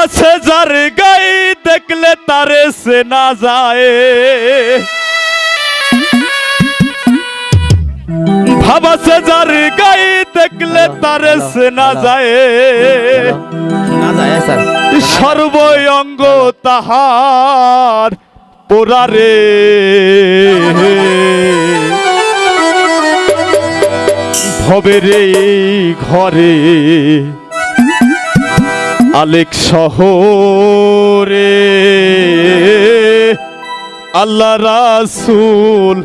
ভাবা সে যার গাই দেখলে তারে সে না যায়, ভাবা সে যার গাই দেখলে তারে সে না যায়, সর্বঙ্গ তাহার পোড়ারে ভবের ঘরে আলেক শহরে আল্লাহ রাসূল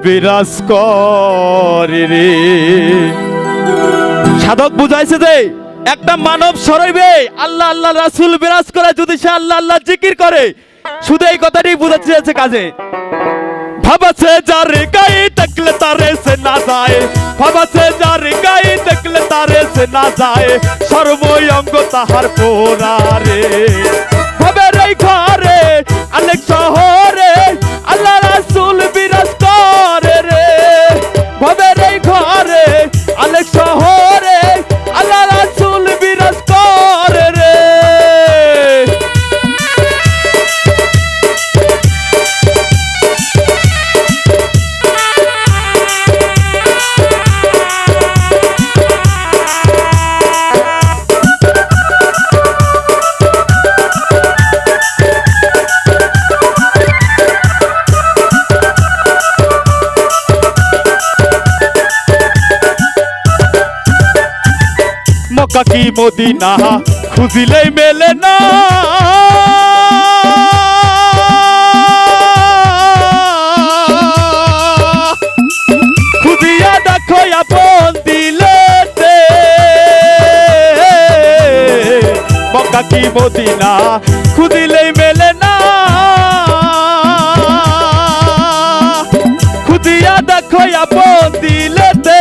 বিরাজ করে রে। সাধক বুঝাইছে যে একটা মানব সরইবে আল্লাহ আল্লাহ রাসূল বিরাজ করে যদি সে আল্লাহ আল্লাহ জিকির করে, শুধু এই কথাটি বুঝাতে চেয়েছে কাজে। ভাবাছে যার গাই দেখলে তারে সে না যায়, ভাবাছে যার গাই দেখলে তারে সে না যায়, সর্বঙ্গ তাহার পোড়ারে ভবের ঘরে আলেক শহরে আল্লাহ রাসূল বিরাজ করে রে, ভবের ঘরে আলেক শহরে আল্লাহ রাসূল বিরাজ করে রে। মক্কা কি মদিনা খুঁজিলেই মেলে না, খুঁজিয়া দেখো আপন দিলেতে, মক্কা কি মদিনা খুঁজিলেই মেলে না, খুঁজিয়া দেখো আপন দিলেতে,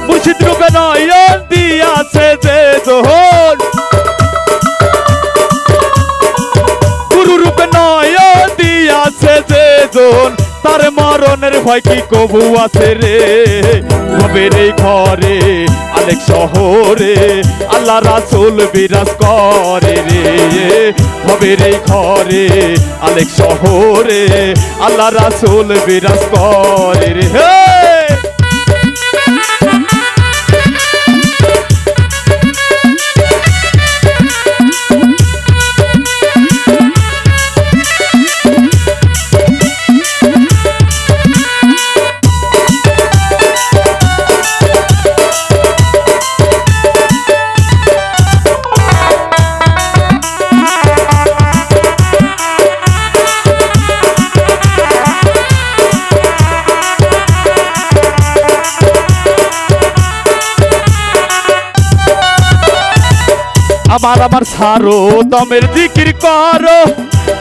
মুর্শিদ রূপে নয়ন দিয়াছে যে জোহর, গুরু রূপে নয়ন দিয়াছে যে জন, তার মরণের ভয় কি কবু আছে রে। ভবের ঘরে আলেক শহরে আল্লাহ রাসূল বিরাজ করে রে, ভবের ঘরে আলেক শহরে আল্লাহ রাসূল বিরাজ করে রে। আমার আমার সারো দমের জিকির করো,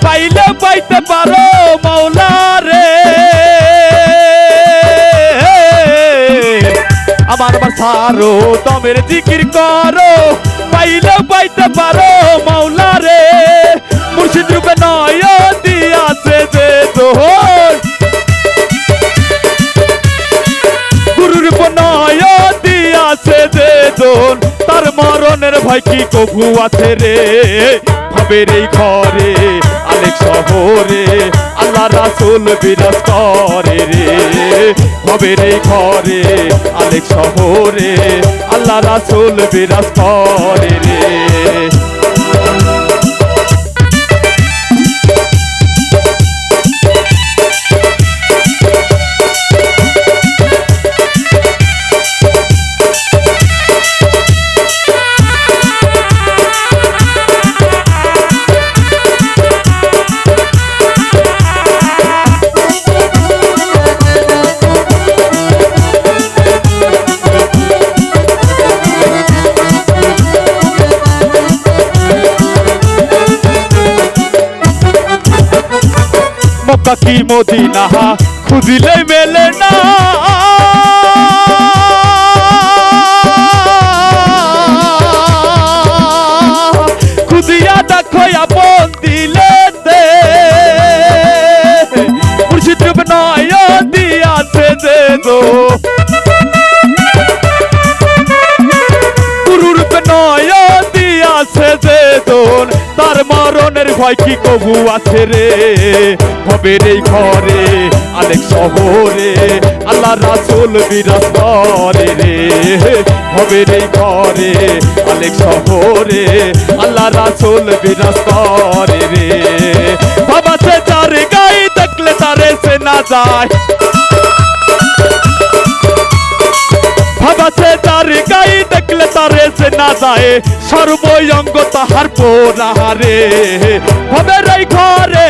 পাইলে পাইতে পারো মাওলা রে। আমার আমার সারো দমের জিকির করো, পাইলে পাইতে পারো মাওলা রে। মুর্শিদ রূপে নয়ন দিয়াছে যে জোহর, গুরু রূপে নয়ন দিয়াছে যে জন, তার মরণের ভয় কি কবু আছে রে। ভবের ঘরে আলেক শহরে আল্লাহ রাসূল বিরাজ করে রে, ভবের ঘরে আলেক শহরে আল্লাহ রাসূল বিরাজ করে রে। মক্কা কি মদিনা খুঁজিলেই মেলে না, খুঁজিয়া দেখো আপন দিলেতে, মুর্শিদ রূপে নয়ন দিয়াছে যে গুরু রূপে নয়ন দিয়াছে যে জন, মরণ, তার মরণের ভয় কি কবু আছে রে? ভবের এই ঘরে আলেক শহরে আল্লাহ রাসূল বিরাজ করে রে। ভবের এই ঘরে আলেক শহরে আল্লাহ রাসূল বিরাজ করে রে। বাবা সে যার গায়ে দেখলে তারে সে না যায়, বাবা সে যার গায়ে দেখলে তারে সে না যায়, সর্বঙ্গ তাহার পোড়াহারে। ভবের এই ঘরে